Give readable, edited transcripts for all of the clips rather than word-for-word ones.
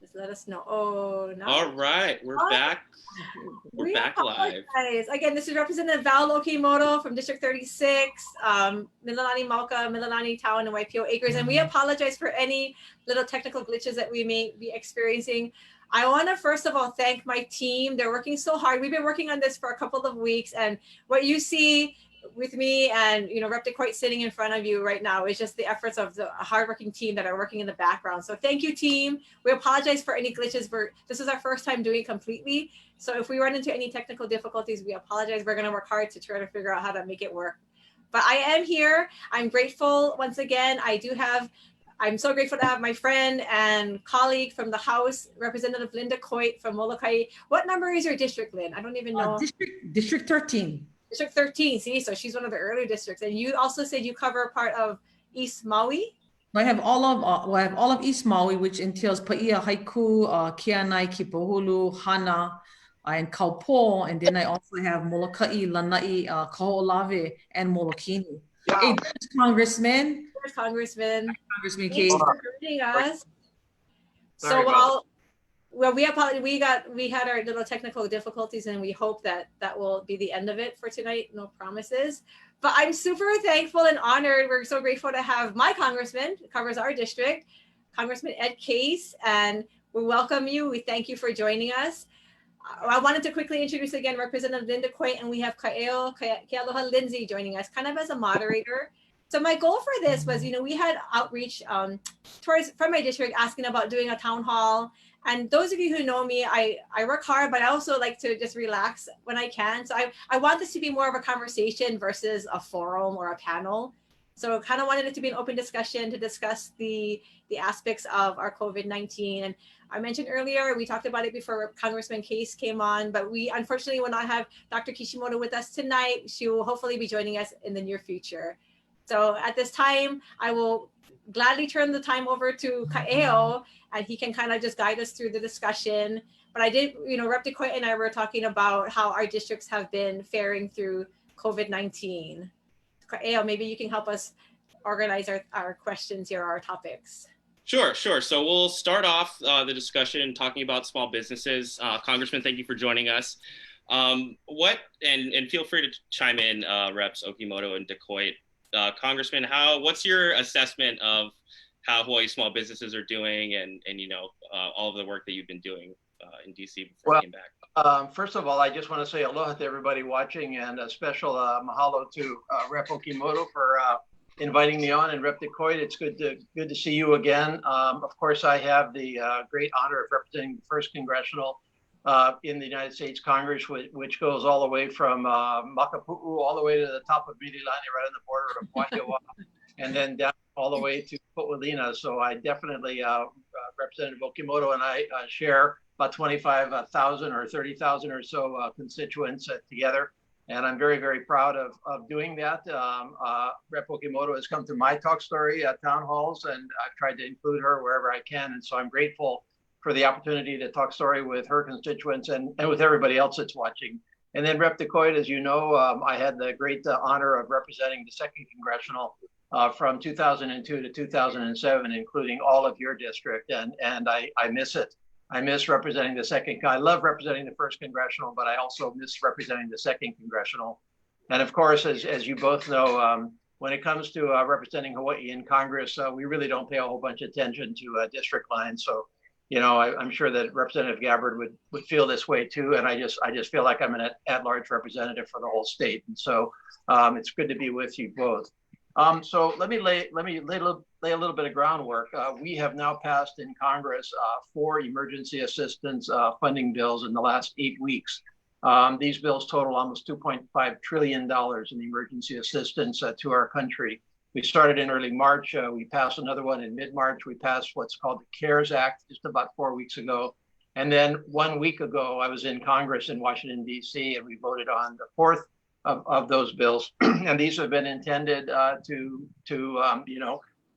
Just let us know. Oh, no. All right, we're back. We're back live. Again, this is Representative Val Okimoto from District 36, Mililani Mauka, Mililani Town, and YPO Acres. And we apologize for any little technical glitches that we may be experiencing. I want to first of all thank my team. They're working so hard. We've been working on this for a couple of weeks, and what you see with me and Rep. DeCoite sitting in front of you right now is just the efforts of the hardworking team that are working in the background. So thank you, team. We apologize for any glitches. This is our first time doing it completely. So if we run into any technical difficulties, we apologize. We're going to work hard to try to figure out how to make it work. But I am here. I'm grateful once again. I'm so grateful to have my friend and colleague from the House, Representative Lynn DeCoite from Molokai. What number is your district, Lynn? I don't even know. District 13. District 13, see, so she's one of the early districts. And you also said you cover part of East Maui? I have all of East Maui, which entails Paia, Haiku, Kianai, Kipohulu, Hana, and Kaupo. And then I also have Molokai, Lanai, Kaho'olawe, and Molokini. Wow. Hey, there's Congressman. There's Congressman. Congressman Thanks for joining us. We had our little technical difficulties, and we hope that will be the end of it for tonight. No promises, but I'm super thankful and honored. We're so grateful to have my congressman who covers our district, Congressman Ed Case, and we welcome you. We thank you for joining us. I wanted to quickly introduce again Representative Lynn DeCoite, and we have Kealoha Lindsay joining us, kind of as a moderator. So my goal for this was, we had outreach from my district asking about doing a town hall. And those of you who know me, I work hard, but I also like to just relax when I can. So I want this to be more of a conversation versus a forum or a panel. So kind of wanted it to be an open discussion to discuss the aspects of our COVID-19. And I mentioned earlier, we talked about it before Congressman Case came on, but we unfortunately will not have Dr. Kishimoto with us tonight. She will hopefully be joining us in the near future. So at this time, I will gladly turn the time over to Kaeo, and he can kind of just guide us through the discussion. But I did, Rep. DeCoite and I were talking about how our districts have been faring through COVID-19. Kaeo, maybe you can help us organize our questions here, our topics. Sure. So we'll start off the discussion talking about small businesses. Congressman, thank you for joining us. And feel free to chime in, Reps Okimoto and DeCoite. Congressman, what's your assessment of how Hawaii small businesses are doing and all of the work that you've been doing in DC before you came back? First of all, I just want to say aloha to everybody watching, and a special mahalo to Rep. Okimoto for inviting me on, and Rep. DeCoite, it's good to see you again. Of course, I have the great honor of representing the 1st Congressional in the United States Congress, which goes all the way from Makapu'u all the way to the top of Mililani, right on the border of Wahiawa, and then down all the way to Po'olina. So I definitely, Representative Okimoto and I share about 25,000 or 30,000 or so constituents together. And I'm very, very proud of doing that. Rep. Okimoto has come to my talk story at town halls, and I've tried to include her wherever I can. And so I'm grateful for the opportunity to talk story with her constituents and with everybody else that's watching. And then Rep. DeCoite, as you know, I had the great honor of representing the 2nd Congressional from 2002 to 2007, including all of your district. And I miss it. I miss representing the 2nd. I love representing the 1st Congressional, but I also miss representing the 2nd Congressional. And of course, as you both know, when it comes to representing Hawaii in Congress, we really don't pay a whole bunch of attention to district lines. So, I'm sure that Representative Gabbard would feel this way too. And I just feel like I'm an at-large representative for the whole state. And so it's good to be with you both. So let me lay a little bit of groundwork. We have now passed in Congress 4 emergency assistance funding bills in the last 8 weeks. These bills total almost $2.5 trillion in emergency assistance to our country. We started in early March. We passed another one in mid-March. We passed what's called the CARES Act just about 4 weeks ago. And then 1 week ago, I was in Congress in Washington, D.C., and we voted on the 4th of those bills. And these have been intended to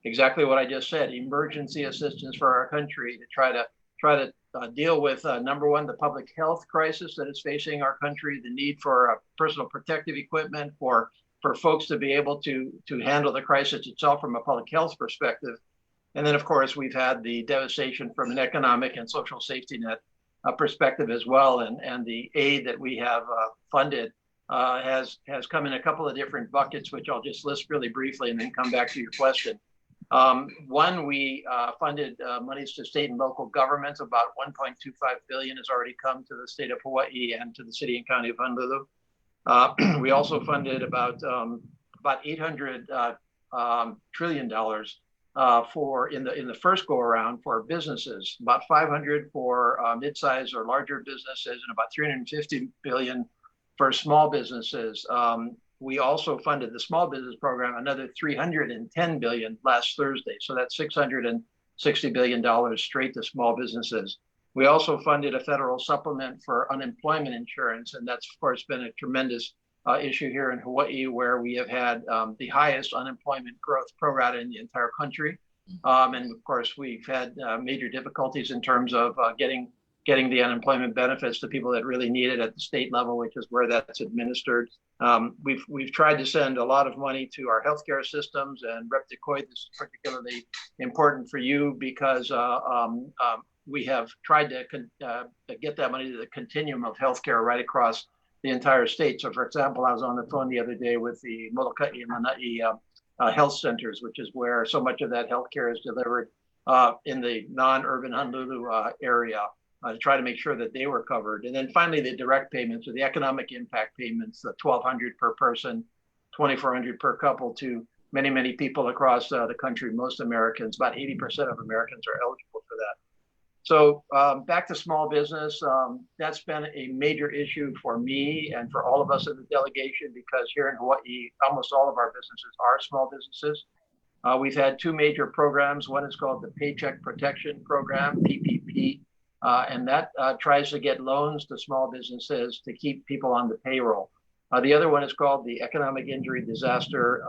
exactly what I just said, emergency assistance for our country to try to deal with, number one, the public health crisis that is facing our country, the need for personal protective equipment for folks to be able to handle the crisis itself from a public health perspective. And then, of course, we've had the devastation from an economic and social safety net perspective as well. And the aid that we have funded has come in a couple of different buckets, which I'll just list really briefly and then come back to your question. One, we funded monies to state and local governments. About $1.25 billion has already come to the state of Hawaii and to the city and county of Honolulu. We also funded about $800 trillion for in the first go around for businesses, about 500 for mid-sized or larger businesses, and about 350 billion for small businesses. We also funded the small business program another 310 billion last Thursday. So that's $660 billion straight to small businesses. We also funded a federal supplement for unemployment insurance, and that's of course been a tremendous issue here in Hawaii, where we have had the highest unemployment growth pro rata in the entire country. And of course, we've had major difficulties in terms of getting the unemployment benefits to people that really need it at the state level, which is where that's administered. We've tried to send a lot of money to our healthcare systems, and Rep. DeCoite, this is particularly important for you because we have tried to get that money to the continuum of healthcare right across the entire state. So, for example, I was on the phone the other day with the Molokai and Lanai health centers, which is where so much of that healthcare is delivered in the non-urban Honolulu area, to try to make sure that they were covered. And then finally, the direct payments or the economic impact payments, the $1,200 per person, $2,400 per couple to many, many people across the country, most Americans, about 80% of Americans are eligible for that. So back to small business, that's been a major issue for me and for all of us in the delegation, because here in Hawaii, almost all of our businesses are small businesses. We've had two major programs. One is called the Paycheck Protection Program, PPP, and that tries to get loans to small businesses to keep people on the payroll. The other one is called the Economic Injury Disaster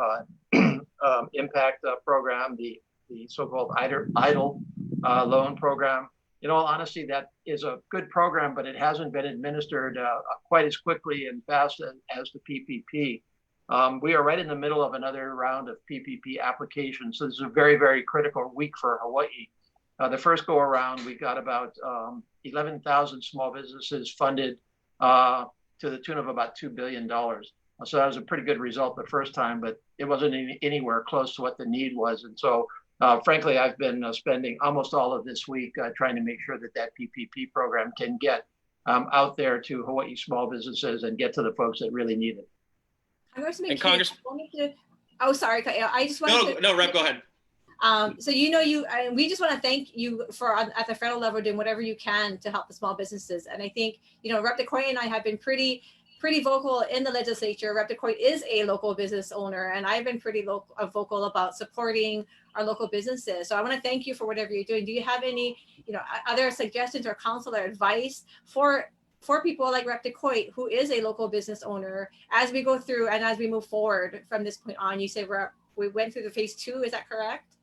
Impact Program, the so-called EIDL loan program. In all honesty, that is a good program, but it hasn't been administered quite as quickly and fast as the PPP. We are right in the middle of another round of PPP applications. So this is a very, very critical week for Hawaii. The first go around, we got about 11,000 small businesses funded to the tune of about $2 billion. So that was a pretty good result the first time, but it wasn't anywhere close to what the need was. And so frankly, I've been spending almost all of this week trying to make sure that that PPP program can get out there to Hawaii small businesses and get to the folks that really need it. Congressman, oh, sorry, I just want No, Rep, go ahead. So we just want to thank you for at the federal level doing whatever you can to help the small businesses. And I think Rep. DeCoite and I have been pretty vocal in the legislature. Rep. DeCoite is a local business owner, and I've been pretty vocal about supporting our local businesses. So I want to thank you for whatever you're doing. Do you have any, other suggestions or counsel or advice for people like Rep. DeCoite, who is a local business owner, as we go through and as we move forward from this point on? You say we went through the phase 2, is that correct?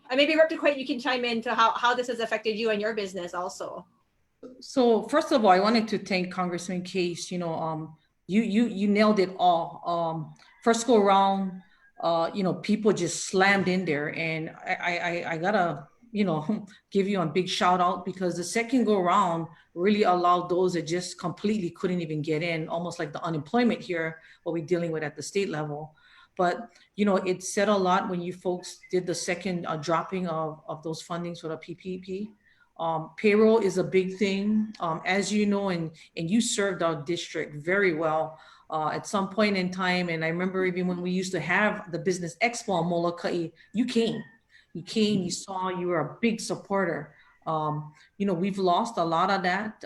And maybe Rep. DeCoite, you can chime in to how this has affected you and your business also. So first of all, I wanted to thank Congressman Case. You nailed it all. First go around, people just slammed in there, and I gotta, give you a big shout out, because the second go around really allowed those that just completely couldn't even get in, almost like the unemployment here, what we're dealing with at the state level. But, it said a lot when you folks did the second dropping of those fundings for the PPP. Payroll is a big thing, as you know, and you served our district very well at some point in time. And I remember even when we used to have the Business Expo in Molokai, you came, you saw, you were a big supporter. We've lost a lot of that.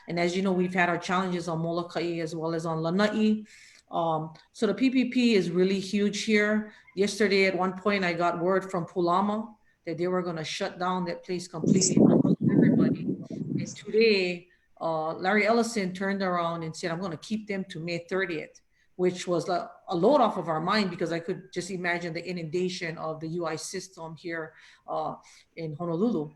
And as you know, we've had our challenges on Molokai as well as on Lanai. So the PPP is really huge here. Yesterday, at one point, I got word from Pulama that they were going to shut down that place completely for everybody. And today, Larry Ellison turned around and said, I'm going to keep them to May 30th, which was a load off of our mind, because I could just imagine the inundation of the UI system here in Honolulu.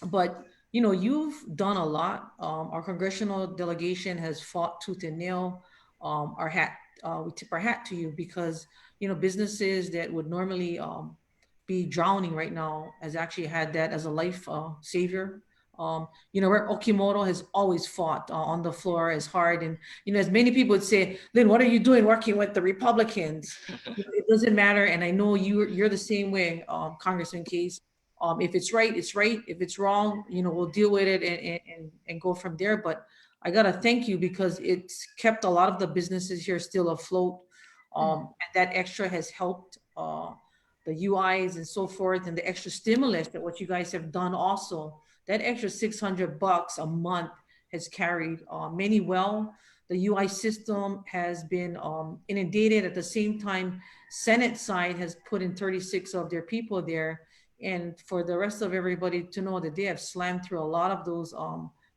But, you've done a lot. Our congressional delegation has fought tooth and nail. We tip our hat to you, because, businesses that would normally be drowning right now has actually had that as a life savior. Rep. Okimoto has always fought on the floor as hard. And, as many people would say, Lynn, what are you doing working with the Republicans? It doesn't matter. And I know you're the same way, Congressman Case. If it's right, it's right. If it's wrong, we'll deal with it and go from there. But I got to thank you because it's kept a lot of the businesses here still afloat. And that extra has helped the UIs and so forth, and the extra stimulus that what you guys have done also. That extra $600 a month has carried many well. The UI system has been inundated. At the same time, Senate side has put in 36 of their people there. And for the rest of everybody to know that they have slammed through a lot of those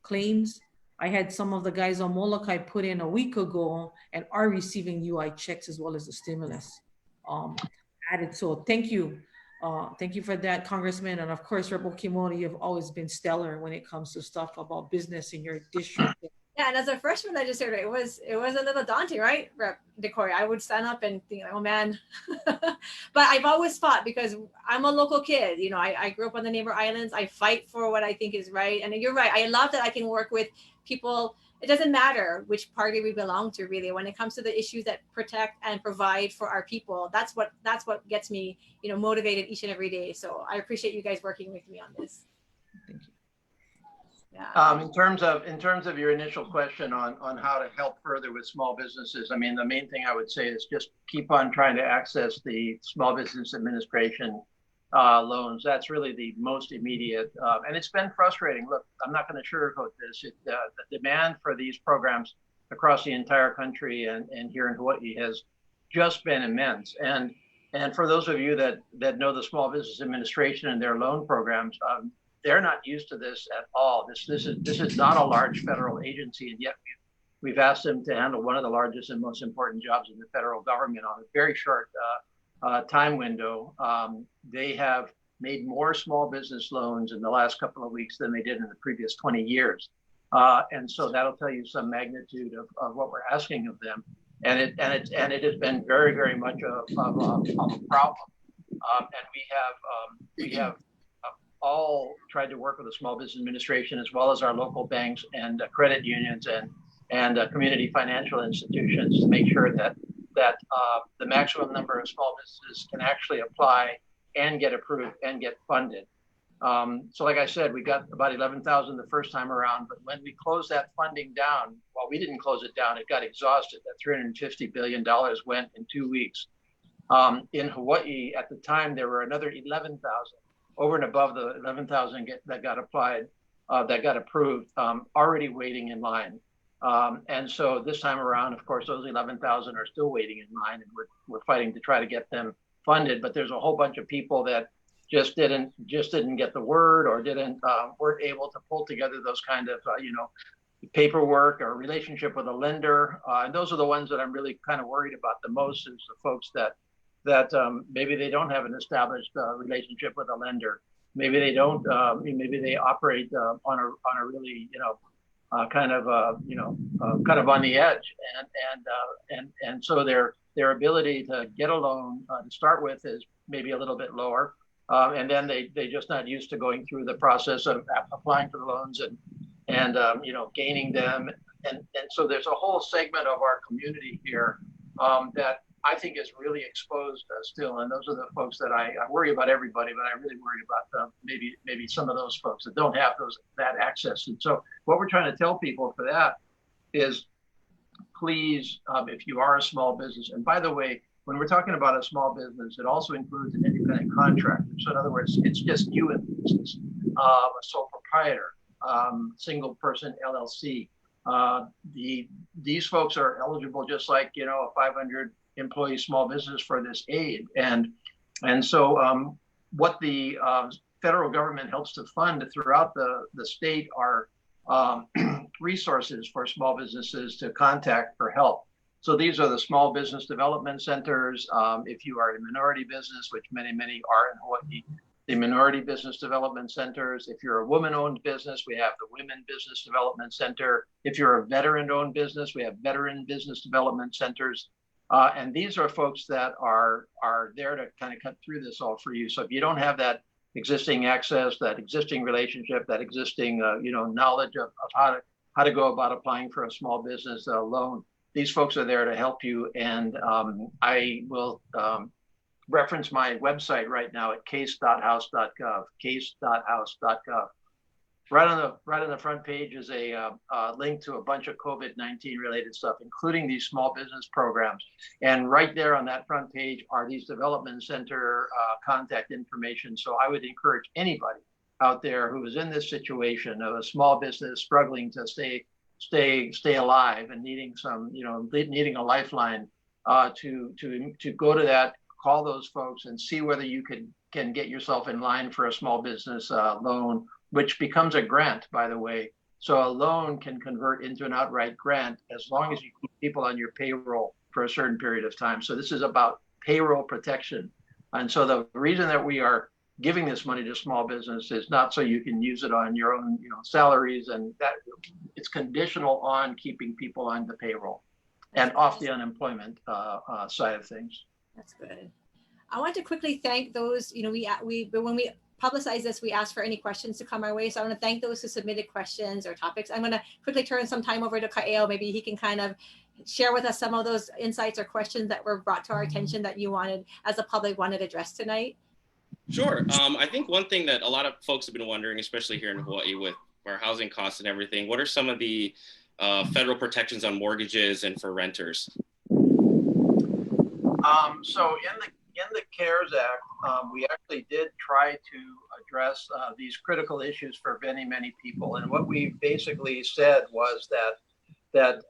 claims. I had some of the guys on Molokai put in a week ago and are receiving UI checks as well as the stimulus added. So thank you. Thank you for that, Congressman. And of course, Rep. Okimoto, you've always been stellar when it comes to stuff about business in your district. Yeah, and as a freshman legislator, it was a little daunting, right, Rep. DeCoite? I would stand up and think, oh man. But I've always fought because I'm a local kid. I grew up on the neighbor islands. I fight for what I think is right. And you're right. I love that I can work with people. It doesn't matter which party we belong to, really. When it comes to the issues that protect and provide for our people, that's what gets me, motivated each and every day. So I appreciate you guys working with me on this. Thank you. Yeah. In terms of your initial question on how to help further with small businesses, I mean, the main thing I would say is just keep on trying to access the Small Business Administration loans. That's really the most immediate, and it's been frustrating. Look, I'm not going to sugarcoat this. The demand for these programs across the entire country and here in Hawaii has just been immense. And for those of you that know the Small Business Administration and their loan programs, they're not used to this at all. This is not a large federal agency, and yet we've asked them to handle one of the largest and most important jobs in the federal government on a very short time window. They have made more small business loans in the last couple of weeks than they did in the previous 20 years. And so that'll tell you some magnitude of what we're asking of them. And it has been very, very much a problem. And we have all tried to work with the Small Business Administration as well as our local banks and credit unions and community financial institutions to make sure that the maximum number of small businesses can actually apply and get approved and get funded. So like I said, we got about 11,000 the first time around, but when we closed that funding down, well, we didn't close it down, it got exhausted. That $350 billion went in 2 weeks. In Hawaii, at the time, there were another 11,000 over and above the 11,000 that got applied, that got approved, already waiting in line. And so this time around, of course, those 11,000 are still waiting in line, and we're fighting to try to get them funded. But there's a whole bunch of people that just didn't get the word or weren't able to pull together those kind of paperwork or relationship with a lender. And those are the ones that I'm really kind of worried about the most, is the folks that maybe they don't have an established relationship with a lender. Maybe they don't. Maybe they operate on a really kind of on the edge, and so their ability to get a loan to start with is maybe a little bit lower, and then they just not used to going through the process of applying for the loans and gaining them, and so there's a whole segment of our community here that I think is really exposed still, and those are the folks that I worry about everybody, but I really worry about maybe some of those folks that don't have that access. And so what we're trying to tell people for that is, please, if you are a small business, and by the way, when we're talking about a small business, it also includes an independent contractor. So in other words, it's just you in the business, a sole proprietor, single person LLC. These folks are eligible just like a 500 employee small business for this aid, and so what the federal government helps to fund throughout the state are resources for small businesses to contact for help. So these are the small business development centers. If you are a minority business, which many are in Hawaii, the minority business development centers. If you're a woman-owned business, we have the Women Business Development Center. If you're a veteran-owned business, we have veteran business development centers. And these are folks that are there to kind of cut through this all for you. So if you don't have that existing access, that existing relationship, that existing knowledge of how to go about applying for a small business loan, these folks are there to help you. And I will reference my website right now at case.house.gov, case.house.gov. Right on the front page is a link to a bunch of COVID-19 related stuff, including these small business programs. And right there on that front page are these development center contact information. So I would encourage anybody out there who is in this situation of a small business struggling to stay alive and needing needing a lifeline to go to that, call those folks and see whether you can get yourself in line for a small business loan, which becomes a grant, by the way. So a loan can convert into an outright grant as long as you keep people on your payroll for a certain period of time. So this is about payroll protection. And so the reason that we are giving this money to small business is not so you can use it on your own salaries, and that it's conditional on keeping people on the payroll and off the unemployment side of things. That's good. I want to quickly thank those, when we publicize this, we ask for any questions to come our way. So I want to thank those who submitted questions or topics. I'm going to quickly turn some time over to Kaeo. Maybe he can kind of share with us some of those insights or questions that were brought to our attention that you wanted, as the public wanted addressed tonight. Sure. I think one thing that a lot of folks have been wondering, especially here in Hawaii with our housing costs and everything, what are some of the federal protections on mortgages and for renters? So in the CARES Act, we actually did try to address these critical issues for many, many people. And what we basically said was that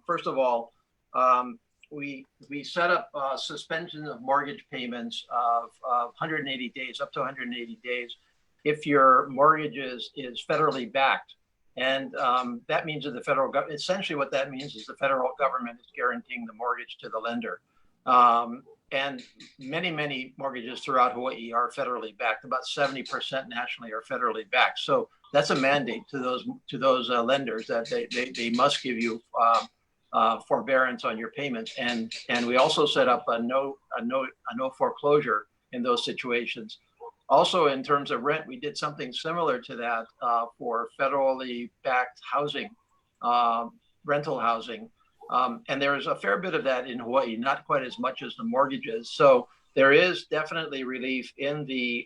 first of all, we set up suspension of mortgage payments of 180 days, up to 180 days, if your mortgage is federally backed. And that means that the federal government, essentially what that means is the federal government is guaranteeing the mortgage to the lender. And many, many mortgages throughout Hawaii are federally backed. About 70% nationally are federally backed. So that's a mandate to those lenders that they must give you forbearance on your payments. And we also set up a no foreclosure in those situations. Also, in terms of rent, we did something similar to that for federally backed housing, rental housing. And there's a fair bit of that in Hawaii, not quite as much as the mortgages. So there is definitely relief in the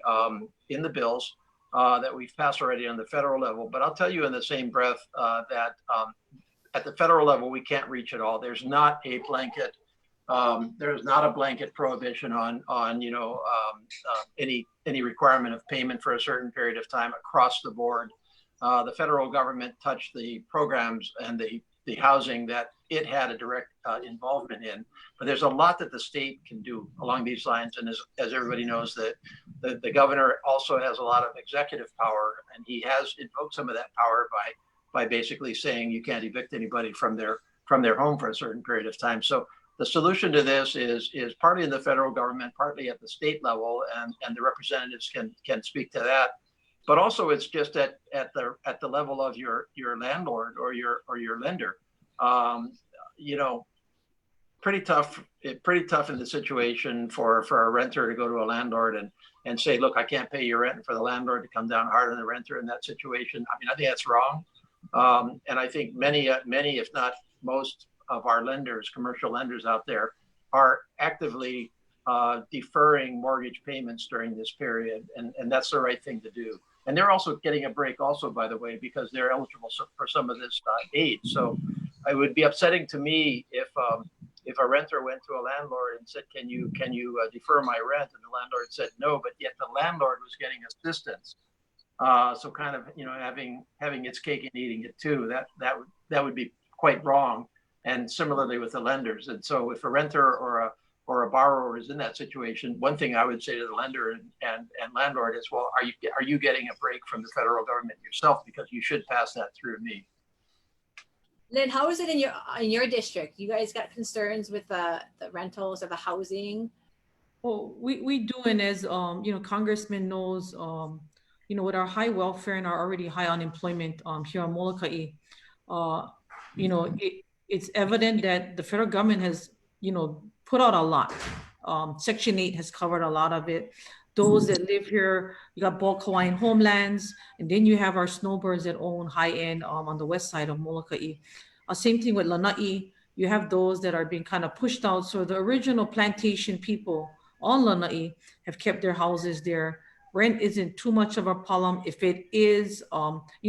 bills that we've passed already on the federal level. But I'll tell you in the same breath that at the federal level, we can't reach it all. There's not a blanket prohibition on any requirement of payment for a certain period of time across the board. The federal government touched the programs and the housing that it had a direct involvement in, but there's a lot that the state can do along these lines. And as everybody knows, that the governor also has a lot of executive power, and he has invoked some of that power by basically saying you can't evict anybody from their home for a certain period of time. So the solution to this is partly in the federal government, partly at the state level, and the representatives can speak to that. But also it's just at the level of your landlord or your lender. Pretty tough in the situation for a renter to go to a landlord and say, look, I can't pay your rent, and for the landlord to come down hard on the renter in that situation. I mean, I think that's wrong. And I think many, if not most of our lenders, commercial lenders out there, are actively deferring mortgage payments during this period. And that's the right thing to do. And they're also getting a break also, by the way, because they're eligible for some of this aid. So it would be upsetting to me if a renter went to a landlord and said, can you defer my rent? And the landlord said no, but yet the landlord was getting assistance. So kind of, having its cake and eating it too, that would be quite wrong. And similarly with the lenders. And so if a renter or a borrower is in that situation, one thing I would say to the lender and landlord is, well, are you getting a break from the federal government yourself? Because you should pass that through me. Lynn, how is it in your district? You guys got concerns with the rentals or the housing? Well, we do, and as Congressman knows, with our high welfare and our already high unemployment here on Molokai, it's evident that the federal government has put out a lot. Section 8 has covered a lot of it. Those that live here, you got bulk Hawaiian homelands, and then you have our snowbirds that own high end on the west side of Molokai. Same thing with Lanai. You have those that are being kind of pushed out. So the original plantation people on Lanai have kept their houses there. Rent isn't too much of a problem. If it is,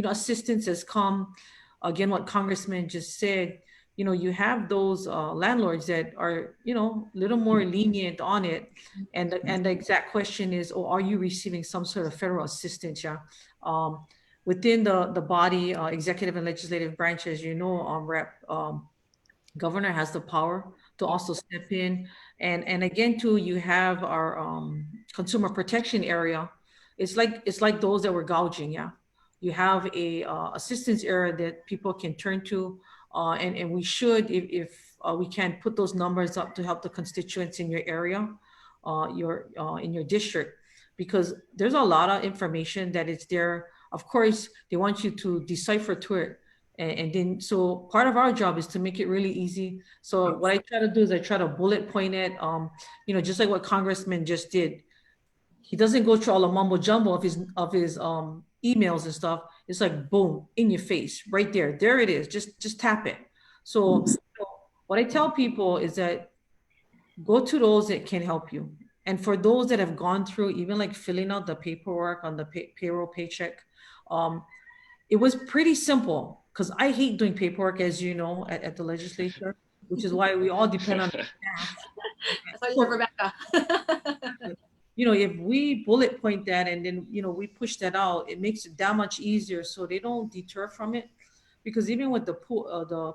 assistance has come. Again, what Congressman just said, you have those landlords that are, a little more lenient on it. And the exact question is, are you receiving some sort of federal assistance? Yeah. Within the body, executive and legislative branches, Rep, governor has the power to also step in. And again, too, you have our consumer protection area. It's like those that were gouging. Yeah. You have a assistance area that people can turn to. And we should, if we can, put those numbers up to help the constituents in your area, in your district, because there's a lot of information that is there. Of course, they want you to decipher to it. And then, so part of our job is to make it really easy. So what I try to do is I try to bullet point it, just like what Congressman just did. He doesn't go through all the mumbo jumbo of his emails and stuff. It's like, boom, in your face, right there. There it is. Just tap it. So what I tell people is that go to those that can help you. And for those that have gone through, even like filling out the paperwork on the payroll paycheck, it was pretty simple, because I hate doing paperwork, as you know, at the legislature, which is why we all depend on staff. That's why you're Rebecca. If we bullet point that and then, we push that out, it makes it that much easier so they don't deter from it. Because even with the PUA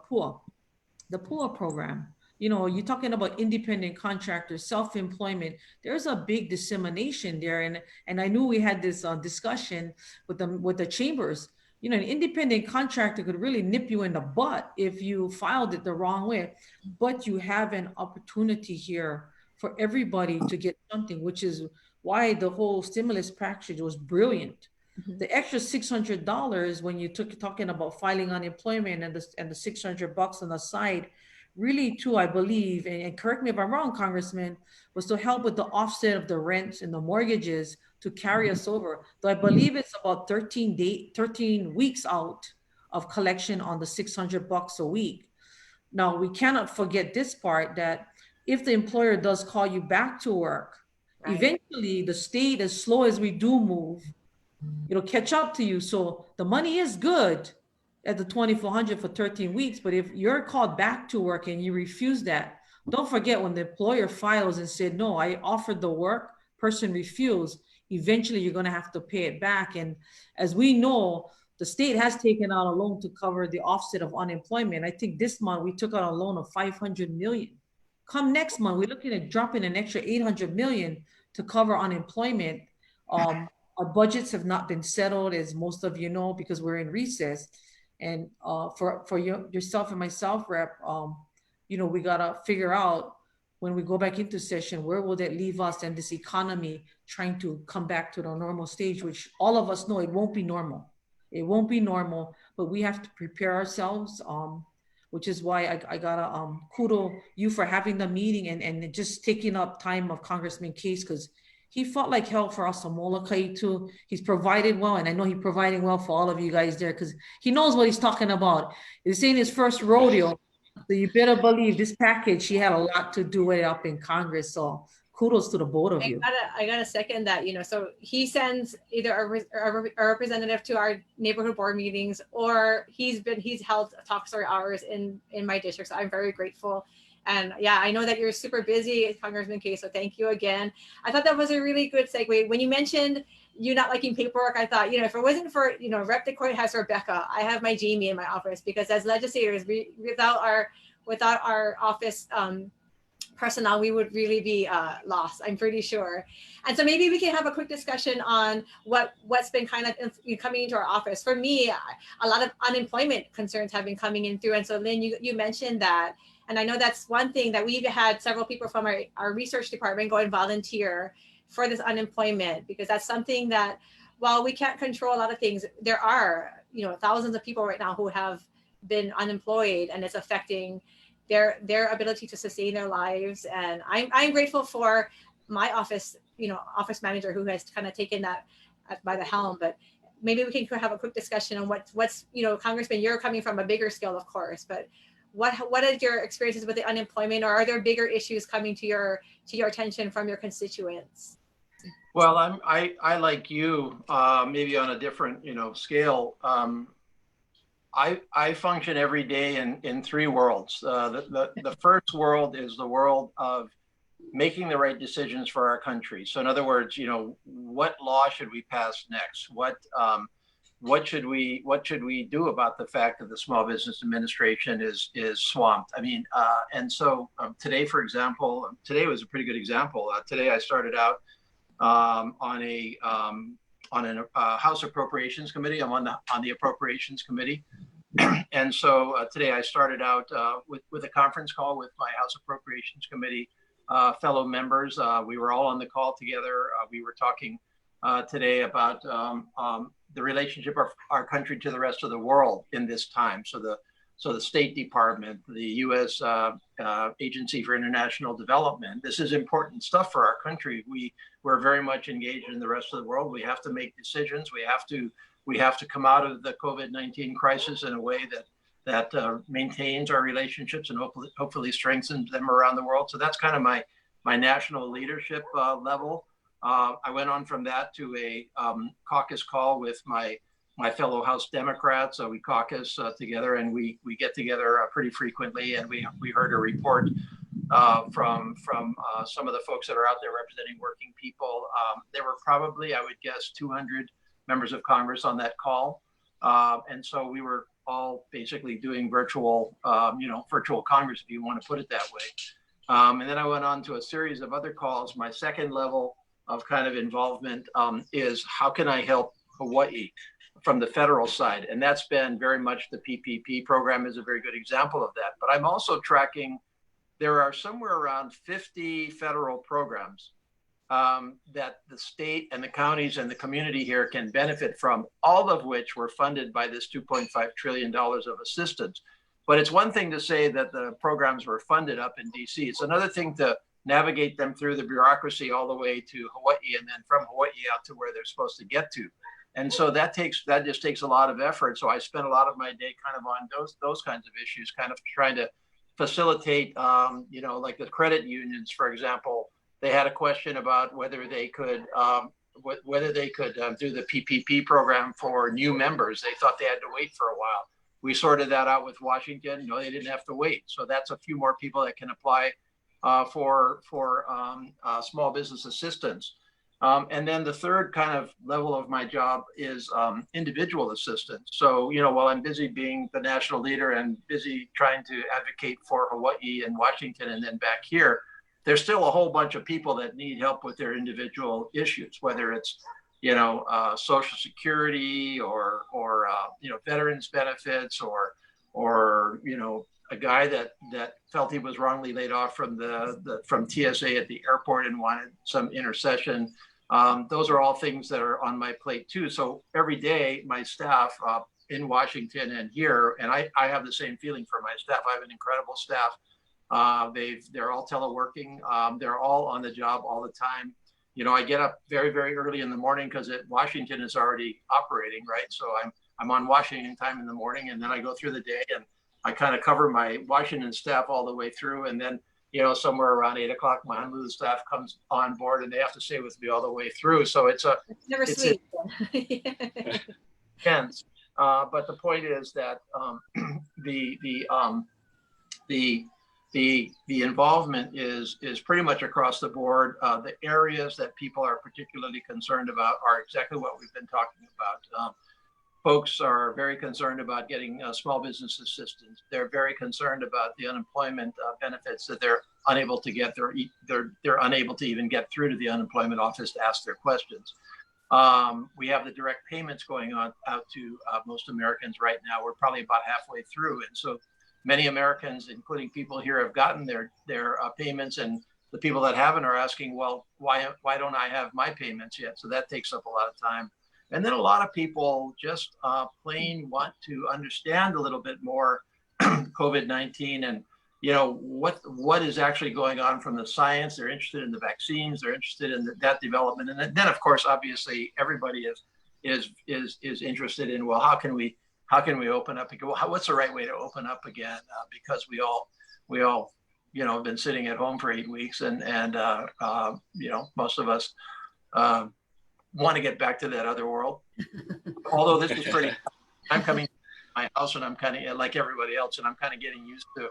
program, you're talking about independent contractors, self-employment. There's a big dissemination there. And I knew we had this discussion with the chambers. An independent contractor could really nip you in the butt if you filed it the wrong way. But you have an opportunity here for everybody to get something, which is why the whole stimulus package was brilliant. Mm-hmm. The extra $600 when you talking about filing unemployment and the $600 on the side, really too, I believe, and correct me if I'm wrong, Congressman, was to help with the offset of the rents and the mortgages to carry us over. So I believe it's about 13 weeks out of collection on the $600 a week. Now, we cannot forget this part, that if the employer does call you back to work, right, eventually the state, as slow as we do move, it'll catch up to you. So the money is good at the $2,400 for 13 weeks. But if you're called back to work and you refuse that, don't forget when the employer files and said, no, I offered the work, person refused, eventually you're going to have to pay it back. And as we know, the state has taken out a loan to cover the offset of unemployment. I think this month we took out a loan of $500 million. Come next month, we're looking at dropping an extra $800 million to cover unemployment. Our budgets have not been settled, as most of you know, because we're in recess. And for yourself and myself, Rep, we gotta figure out when we go back into session, where will that leave us and this economy trying to come back to the normal stage, which all of us know it won't be normal. It won't be normal, but we have to prepare ourselves. Which is why I gotta kudo you for having the meeting and just taking up time of Congressman Case, because he fought like hell for us on Molokai too. He's provided well, and I know he's providing well for all of you guys there, because he knows what he's talking about. This ain't his first rodeo, so you better believe this package, he had a lot to do with it up in Congress. So kudos to the both of you. I gotta second that. So he sends either a representative to our neighborhood board meetings, or he's held talk story hours in my district. So I'm very grateful. And yeah, I know that you're super busy, Congressman Case, so thank you again. I thought that was a really good segue. When you mentioned you not liking paperwork, I thought, if it wasn't for, Rep DeCoite has Rebecca, I have my Jamie in my office, because as legislators, without our office personnel, we would really be lost, I'm pretty sure. And so maybe we can have a quick discussion on what's been kind of coming into our office. For me, a lot of unemployment concerns have been coming in through. And so Lynn, you mentioned that. And I know that's one thing that we've had several people from our research department go and volunteer for this unemployment, because that's something that, while we can't control a lot of things, there are, thousands of people right now who have been unemployed, and it's affecting their ability to sustain their lives. And I'm grateful for my office, office manager who has kind of taken that by the helm. But maybe we can have a quick discussion on what's Congressman, you're coming from a bigger scale, of course, but what is your experiences with the unemployment, or are there bigger issues coming to your attention from your constituents? Well, I like you, maybe on a different scale. I function every day in three worlds. The first world is the world of making the right decisions for our country. So in other words, what law should we pass next? What should we do about the fact that the Small Business Administration is swamped? I mean, and so today, for example, today was a pretty good example. Today I started out on a House Appropriations Committee. I'm on the Appropriations Committee. And so today I started out with a conference call with my House Appropriations Committee fellow members. We were all on the call together. We were talking today about the relationship of our country to the rest of the world in this time. So the State Department, the U.S. Agency for International Development. This is important stuff for our country. We're very much engaged in the rest of the world. We have to make decisions. We have to come out of the COVID-19 crisis in a way that maintains our relationships and hopefully strengthens them around the world. So that's kind of my national leadership level. I went on from that to a caucus call with my fellow House Democrats. We caucus together, and we get together pretty frequently. And we heard a report from some of the folks that are out there representing working people. There were probably, I would guess, 200 members of Congress on that call. And so we were all basically doing virtual Congress, if you want to put it that way. And then I went on to a series of other calls. My second level of kind of involvement is how can I help Hawaii from the federal side? And that's been very much the PPP program is a very good example of that. But I'm also tracking, there are somewhere around 50 federal programs that the state and the counties and the community here can benefit from, all of which were funded by this $2.5 trillion of assistance. But it's one thing to say that the programs were funded up in DC. It's another thing to navigate them through the bureaucracy all the way to Hawaii, and then from Hawaii out to where they're supposed to get to. And so that just takes a lot of effort. So I spent a lot of my day kind of on those kinds of issues, kind of trying to facilitate, like the credit unions, for example. They had a question about whether they could do the PPP program for new members. They thought they had to wait for a while. We sorted that out with Washington. No, they didn't have to wait. So that's a few more people that can apply for small business assistance. And then the third kind of level of my job is individual assistance. So, while I'm busy being the national leader and busy trying to advocate for Hawaii and Washington and then back here, there's still a whole bunch of people that need help with their individual issues, whether it's, Social Security or veterans benefits or a guy that felt he was wrongly laid off from TSA at the airport and wanted some intercession. Those are all things that are on my plate too. So every day, my staff in Washington and here, and I have the same feeling for my staff. I have an incredible staff. They're all teleworking. They're all on the job all the time. I get up very, very early in the morning because Washington is already operating, right? So I'm on Washington time in the morning, and then I go through the day and I kind of cover my Washington staff all the way through. And then, somewhere around 8 o'clock, my Honolulu staff comes on board and they have to stay with me all the way through. So it's never sweet. Intense. But the point is that the involvement is pretty much across the board. The areas that people are particularly concerned about are exactly what we've been talking about. Folks are very concerned about getting small business assistance. They're very concerned about the unemployment benefits that they're unable to get. They're unable to even get through to the unemployment office to ask their questions. We have the direct payments going on out to most Americans right now. We're probably about halfway through, and so many Americans, including people here, have gotten their payments, and the people that haven't are asking, well, why don't I have my payments yet? So that takes up a lot of time. And then a lot of people just plain want to understand a little bit more COVID-19 you know, what is actually going on from the science. They're interested in the vaccines. They're interested in that development. And then of course, obviously, everybody is interested in, well, how can we open up again? What's the right way to open up again? Because we all, you know, have been sitting at home for 8 weeks, and you know, most of us want to get back to that other world. Although this is pretty, I'm coming to my house and I'm kind of like everybody else, and I'm kind of getting used to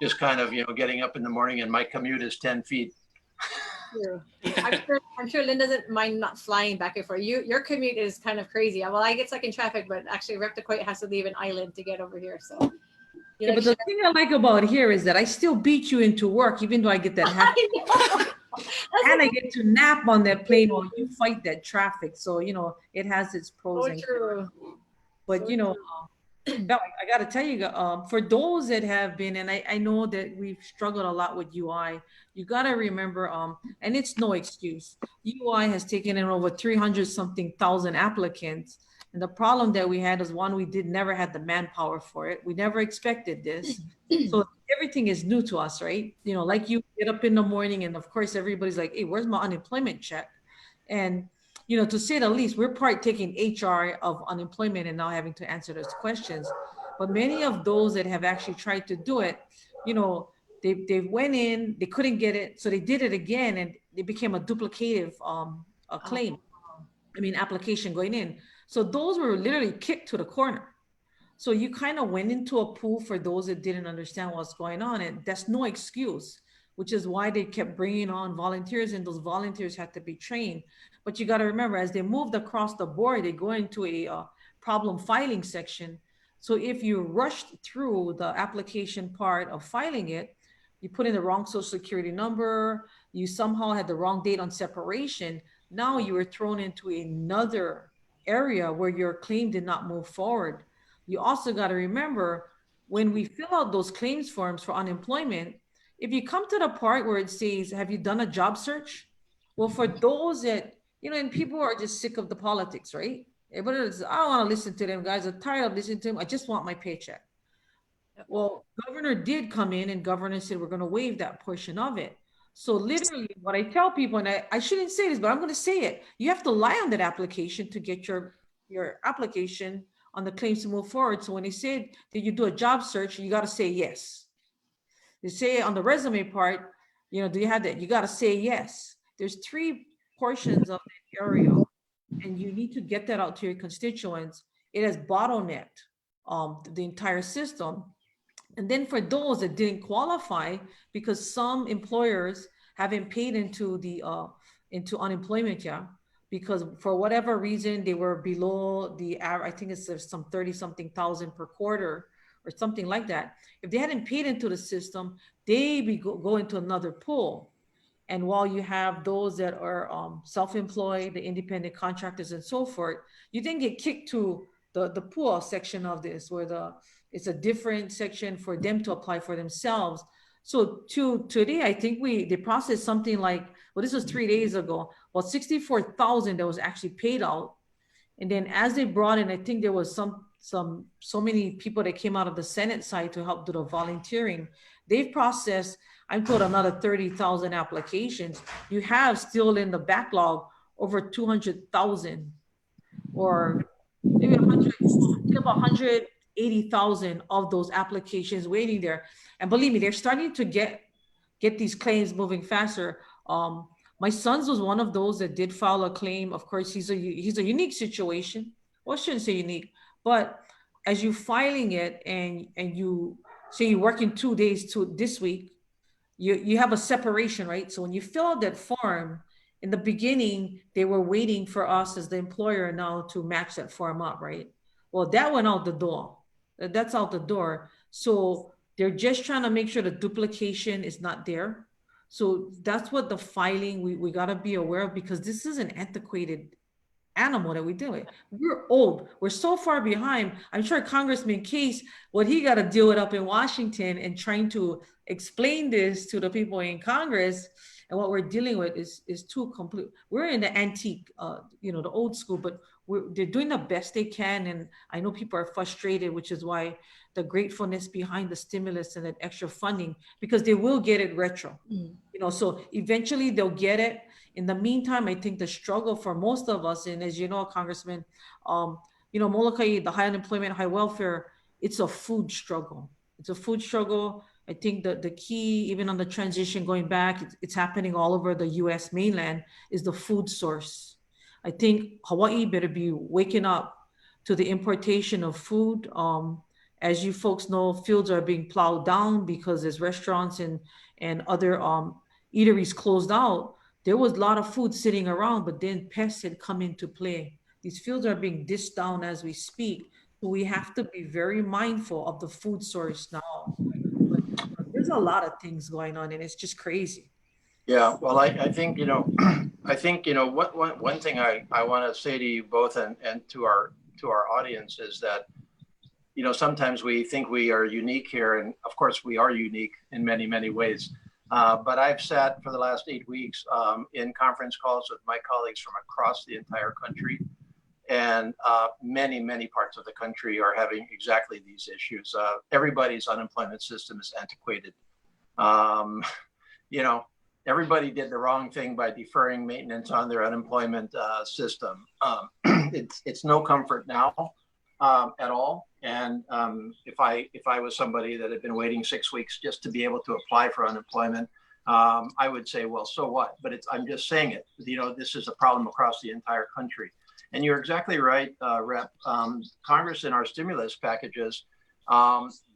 just kind of, you know, getting up in the morning, and my commute is 10 feet. I'm sure Lynn doesn't mind not flying back and forth. Your commute is kind of crazy. Well, I get stuck in traffic, but actually Rep DeCoite has to leave an island to get over here. So, yeah, but the thing I like about here is that I still beat you into work, even though I get that happy. And I get to nap on that plane while you fight that traffic. So, you know, it has its pros and cons. But, you know, Val, I got to tell you, for those that have been, and I know that we've struggled a lot with UI, you got to remember, and it's no excuse, UI has taken in over 300 something thousand applicants. And the problem that we had is, one, we never had the manpower for it. We never expected this. So everything is new to us, right? You know, like you get up in the morning and of course everybody's like, hey, where's my unemployment check? And, you know, to say the least, we're taking HR of unemployment and now having to answer those questions. But many of those that have actually tried to do it, you know, they went in, they couldn't get it. So they did it again and it became a duplicative claim. I mean, application going in. So those were literally kicked to the corner. So you kind of went into a pool for those that didn't understand what's going on. And that's no excuse, which is why they kept bringing on volunteers, and those volunteers had to be trained. But you got to remember, as they moved across the board, they go into a problem filing section. So if you rushed through the application part of filing it, you put in the wrong social security number, you somehow had the wrong date on separation. Now you were thrown into another area where your claim did not move forward. You also got to remember, when we fill out those claims forms for unemployment, if you come to the part where it says, have you done a job search? Well, for those that, you know, and people are just sick of the politics, right? Everybody is, I don't want to listen to them guys. I'm tired of listening to them. I just want my paycheck. Well, governor did come in and governor said, we're going to waive that portion of it. So literally what I tell people, and I shouldn't say this, but I'm going to say it. You have to lie on that application to get your application on the claims to move forward. So when they said, did you do a job search? You got to say yes. They say on the resume part, you know, do you have that? You got to say yes. There's 3 portions of that area, and you need to get that out to your constituents. It has bottlenecked the entire system. And then for those that didn't qualify, because some employers haven't paid into the into unemployment yet, because for whatever reason they were below the average. I think it's some 30 something thousand per quarter or something like that. If they hadn't paid into the system, they go into another pool. And while you have those that are self-employed, the independent contractors and so forth, you then get kicked to the pool section of this, where it's a different section for them to apply for themselves. So today, I think they processed something like, well, this was 3 days ago, well, 64,000 that was actually paid out. And then as they brought in, I think there was so many people that came out of the Senate side to help do the volunteering. They've processed, I'm told, another 30,000 applications. You have still in the backlog over 200,000, or maybe 180,000 of those applications waiting there. And believe me, they're starting to get these claims moving faster. My son's was one of those that did file a claim. Of course, he's a unique situation. Well, I shouldn't say unique, but as you filing it and you say you're working 2 days to this week, you have a separation, right? So when you fill out that form, in the beginning, they were waiting for us as the employer now to match that form up, right? Well, that went out the door. That's out the door. So they're just trying to make sure the duplication is not there. So that's what the filing we got to be aware of, because this is an antiquated animal that we deal with. We're old. We're so far behind. I'm sure Congressman Case, what he got to deal with up in Washington and trying to explain this to the people in Congress, and what we're dealing with is too complete. We're in the antique, the old school, but they're doing the best they can. And I know people are frustrated, which is why the gratefulness behind the stimulus and that extra funding, because they will get it retro. So eventually they'll get it. In the meantime, I think the struggle for most of us, and as you know, Congressman, Molokai, the high unemployment, high welfare, it's a food struggle. It's a food struggle. I think that the key, even on the transition going back, it's happening all over the US mainland, is the food source. I think Hawaii better be waking up to the importation of food. As you folks know, fields are being plowed down because there's restaurants and other eateries closed out. There was a lot of food sitting around, but then pests had come into play. These fields are being dished down as we speak. So we have to be very mindful of the food source now. But there's a lot of things going on, and it's just crazy. Yeah, well, I think, one thing I want to say to you both and to our audience is that, sometimes we think we are unique here. And of course, we are unique in many, many ways. But I've sat for the last 8 weeks in conference calls with my colleagues from across the entire country. And many, many parts of the country are having exactly these issues. Everybody's unemployment system is antiquated. Everybody did the wrong thing by deferring maintenance on their unemployment system. It's no comfort now at all. And if I was somebody that had been waiting 6 weeks just to be able to apply for unemployment, I would say, well, so what? But I'm just saying it. This is a problem across the entire country. And you're exactly right, Rep. Congress in our stimulus packages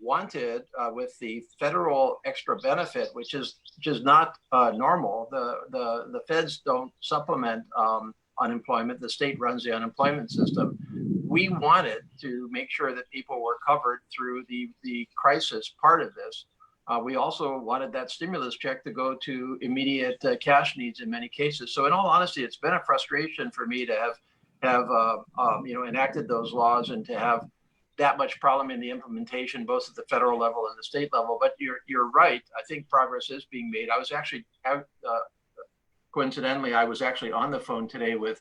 wanted with the federal extra benefit, which is not normal. The feds don't supplement unemployment. The state runs the unemployment system. We wanted to make sure that people were covered through the crisis part of this. We also wanted that stimulus check to go to immediate cash needs in many cases. So in all honesty, it's been a frustration for me to have enacted those laws and to have that much problem in the implementation, both at the federal level and the state level. But you're right. I think progress is being made. I was actually, coincidentally, I was actually on the phone today with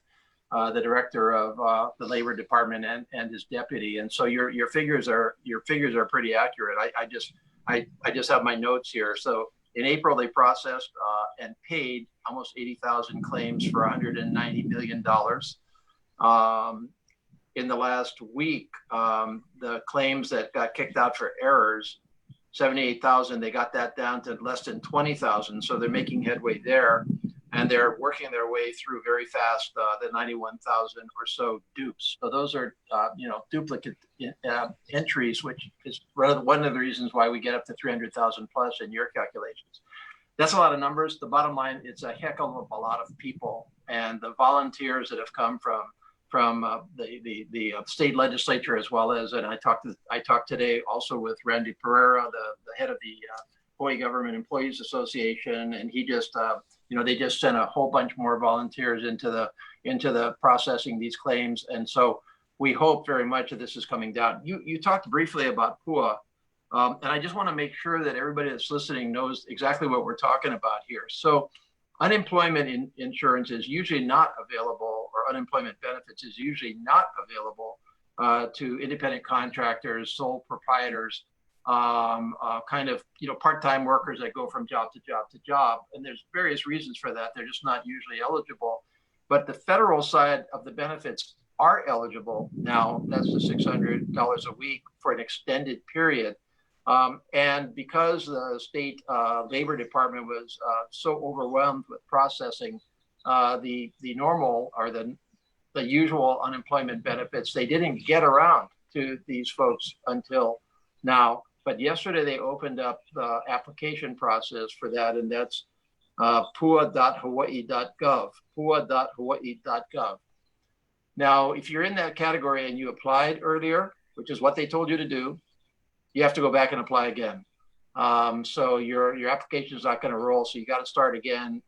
the director of the Labor Department and his deputy. And so your figures are pretty accurate. I just have my notes here. So in April, they processed and paid almost 80,000 claims for $190 million. In the last week, the claims that got kicked out for errors, 78,000, they got that down to less than 20,000. So they're making headway there. And they're working their way through very fast the 91,000 or so dupes. So those are, duplicate entries, which is one of the reasons why we get up to 300,000 plus in your calculations. That's a lot of numbers. The bottom line, it's a heck of a lot of people, and the volunteers that have come from the state legislature, as well as, and I talked today also with Randy Pereira, the head of the Hawaii Government Employees Association, and he just they just sent a whole bunch more volunteers into the processing these claims, and so we hope very much that this is coming down. You talked briefly about PUA, and I just want to make sure that everybody that's listening knows exactly what we're talking about here. So unemployment insurance is usually not available, or unemployment benefits is usually not available to independent contractors, sole proprietors, part-time workers that go from job to job to job. And there's various reasons for that. They're just not usually eligible. But the federal side of the benefits are eligible now. That's the $600 a week for an extended period. And because the state labor department was so overwhelmed with processing the normal or the usual unemployment benefits, they didn't get around to these folks until now. But yesterday they opened up the application process for that, and that's pua.hawaii.gov, pua.hawaii.gov. Now, if you're in that category and you applied earlier, which is what they told you to do, you have to go back and apply again. So your application is not going to roll, so you got to start again.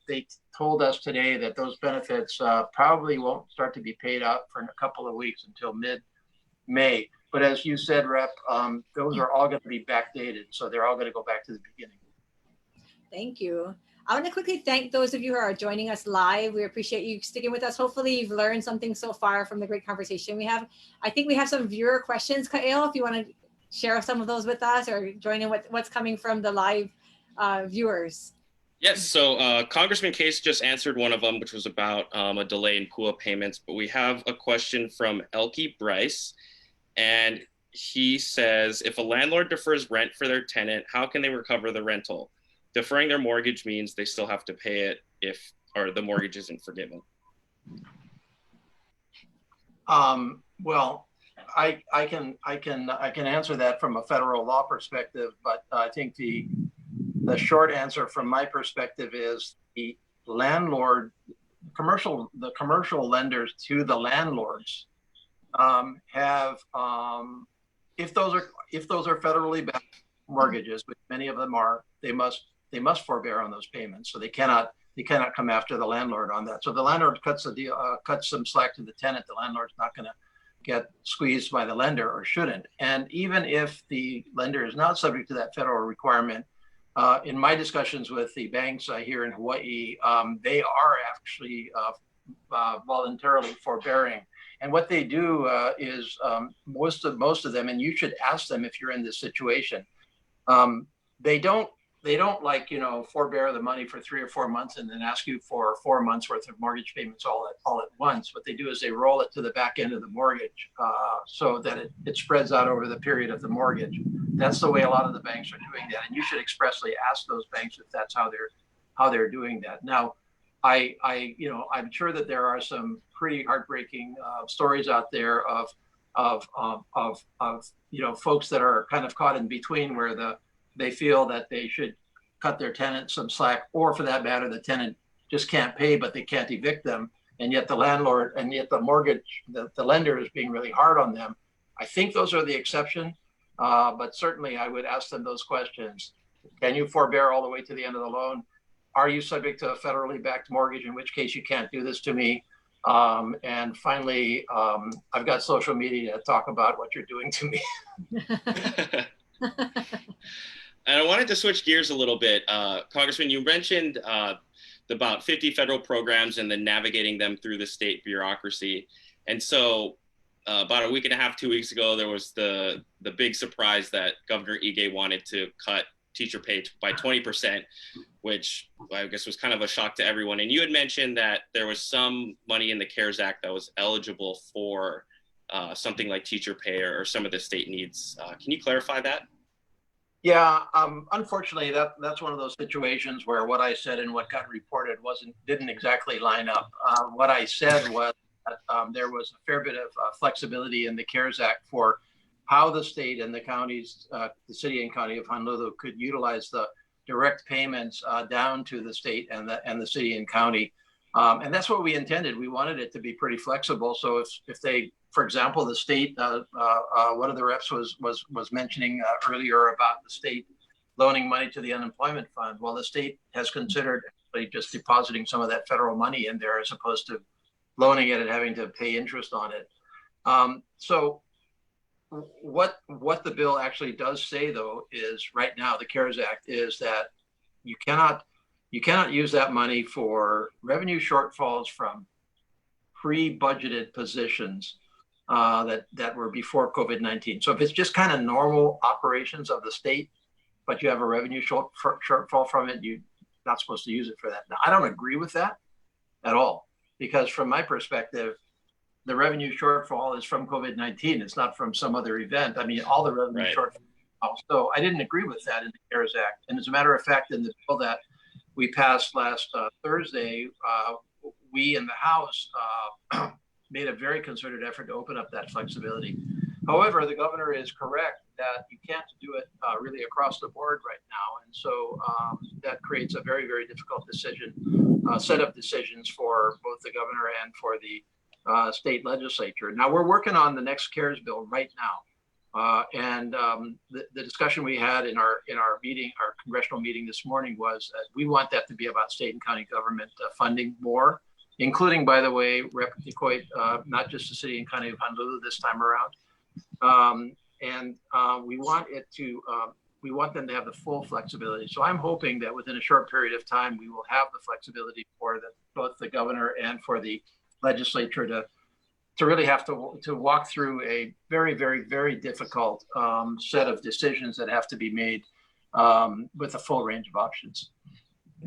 They told us today that those benefits probably won't start to be paid out for a couple of weeks until mid-May. But as you said, Rep, those are all going to be backdated, so they're all going to go back to the beginning. Thank you. I want to quickly thank those of you who are joining us live. We appreciate you sticking with us. Hopefully you've learned something so far from the great conversation we have. I think we have some viewer questions, Kael, if you want to share some of those with us or join in what's coming from the live viewers. Yes, so Congressman Case just answered one of them, which was about a delay in PUA payments, but we have a question from Elkie Bryce, and he says, if a landlord defers rent for their tenant, how can they recover the rental? Deferring their mortgage means they still have to pay it or the mortgage isn't forgiven. Well, I can answer that from a federal law perspective, but I think the short answer from my perspective is the landlord, the commercial lenders to the landlords have, if those are federally backed mortgages, which many of them are, they must forbear on those payments. So they cannot come after the landlord on that. So the landlord cuts some slack to the tenant. The landlord's not going to get squeezed by the lender, or shouldn't. And even if the lender is not subject to that federal requirement, in my discussions with the banks here in Hawaii, they are actually voluntarily forbearing. And what they do is most of them, and you should ask them if you're in this situation, they don't like, forbear the money for 3 or 4 months and then ask you for 4 months worth of mortgage payments all at once. What they do is they roll it to the back end of the mortgage so that it spreads out over the period of the mortgage. That's the way a lot of the banks are doing that, and you should expressly ask those banks if that's how they're doing that. Now, I'm sure that there are some pretty heartbreaking stories out there of folks that are kind of caught in between, where they feel that they should cut their tenant some slack, or for that matter, the tenant just can't pay, but they can't evict them, and yet the landlord and yet the mortgage, the lender is being really hard on them. I think those are the exception, but certainly I would ask them those questions. Can you forbear all the way to the end of the loan? Are you subject to a federally backed mortgage, in which case you can't do this to me? And finally, I've got social media to talk about what you're doing to me. And I wanted to switch gears a little bit. Congressman, you mentioned about 50 federal programs and then navigating them through the state bureaucracy. And so about a week and a half, 2 weeks ago, there was the big surprise that Governor Ige wanted to cut teacher pay by 20%, which I guess was kind of a shock to everyone. And you had mentioned that there was some money in the CARES Act that was eligible for something like teacher pay or some of the state needs. Can you clarify that? Yeah, unfortunately, that's one of those situations where what I said and what got reported didn't exactly line up. What I said was that there was a fair bit of flexibility in the CARES Act for how the state and the counties, the city and county of Honolulu, could utilize the direct payments down to the state and the city and county. And that's what we intended. We wanted it to be pretty flexible. So if they, for example, the state, one of the reps was mentioning earlier about the state loaning money to the unemployment fund. Well, the state has considered just depositing some of that federal money in there as opposed to loaning it and having to pay interest on it. So what the bill actually does say, though, is right now the CARES Act is that you cannot use that money for revenue shortfalls from pre-budgeted positions that were before COVID-19. So if it's just kind of normal operations of the state, but you have a revenue shortfall from it, you're not supposed to use it for that. Now, I don't agree with that at all, because from my perspective, the revenue shortfall is from COVID-19. It's not from some other event. I mean, all the revenue shortfall. So I didn't agree with that in the CARES Act. And as a matter of fact, in the bill that we passed last Thursday, we in the House made a very concerted effort to open up that flexibility. However, the governor is correct that you can't do it really across the board right now. And so that creates a very, very difficult set of decisions for both the governor and for the state legislature. Now we're working on the next CARES bill right now. And the discussion we had in our meeting, our congressional meeting this morning, was that we want that to be about state and county government funding more, including, by the way, Rep. DeCoite, not just the city and county of Honolulu this time around. And we want it to we want them to have the full flexibility. So I'm hoping that within a short period of time, we will have the flexibility for both the governor and for the legislature to really have to walk through a very, very, very difficult set of decisions that have to be made with a full range of options.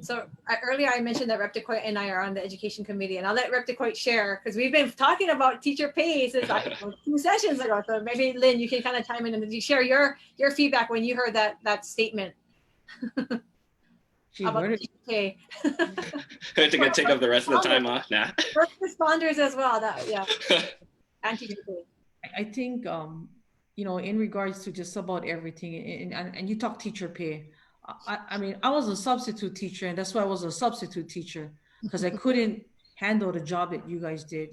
So earlier I mentioned that Rep. DeCoite and I are on the education committee, and I'll let Rep. DeCoite share because we've been talking about teacher pay since like 2 sessions ago. So maybe Lynn, you can kind of chime in and share your feedback when you heard that statement. Gee, about where teacher pay. To take up the rest of the time, huh? Nah. First responders as well. And teacher pay. I think, in regards to just about everything, and you talk teacher pay. I mean, I was a substitute teacher, and that's why I was a substitute teacher, because I couldn't handle the job that you guys did.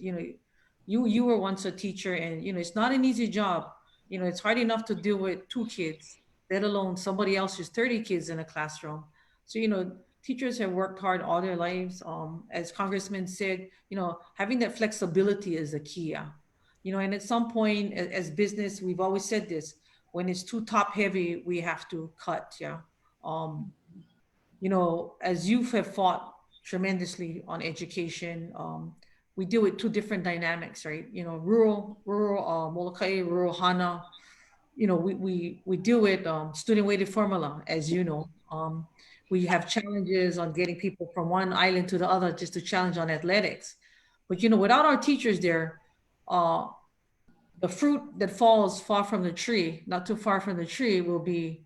You were once a teacher, and it's not an easy job. It's hard enough to deal with 2 kids, let alone somebody else's 30 kids in a classroom. So teachers have worked hard all their lives. As Congressman said, having that flexibility is the key. And at some point, as business, we've always said this: when it's too top heavy, we have to cut. Yeah. As youth have fought tremendously on education, we deal with 2 different dynamics, right? Rural Molokai, rural Hana. We deal with student weighted formula, as you know. We have challenges on getting people from one island to the other just to challenge on athletics. But without our teachers there, the fruit that falls far from the tree, not too far from the tree, will be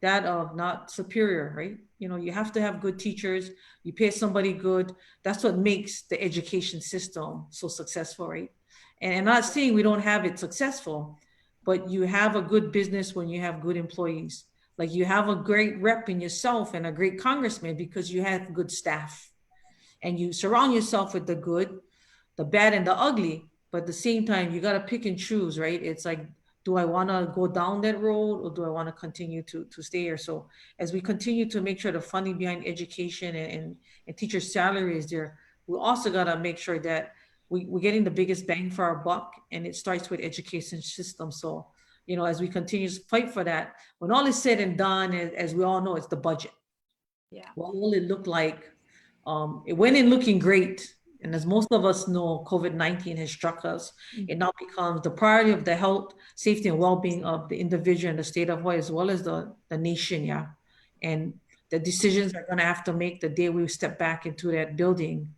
that of not superior, right? You have to have good teachers. You pay somebody good. That's what makes the education system so successful, right? And I'm not saying we don't have it successful, but you have a good business when you have good employees. Like you have a great rep in yourself and a great congressman because you have good staff. And you surround yourself with the good, the bad, and the ugly. But at the same time, you got to pick and choose, right? It's like, do I want to go down that road, or do I want to continue to stay here? So as we continue to make sure the funding behind education and teacher salary is there, we also got to make sure that we're getting the biggest bang for our buck, and it starts with education system. So, as we continue to fight for that, when all is said and done, as we all know, it's the budget. Yeah. What will it look like? It went in looking great. And as most of us know, COVID-19 has struck us. It now becomes the priority of the health, safety, and well-being of the individual and the state of Hawaii, as well as the nation, yeah. And the decisions are gonna have to make the day we step back into that building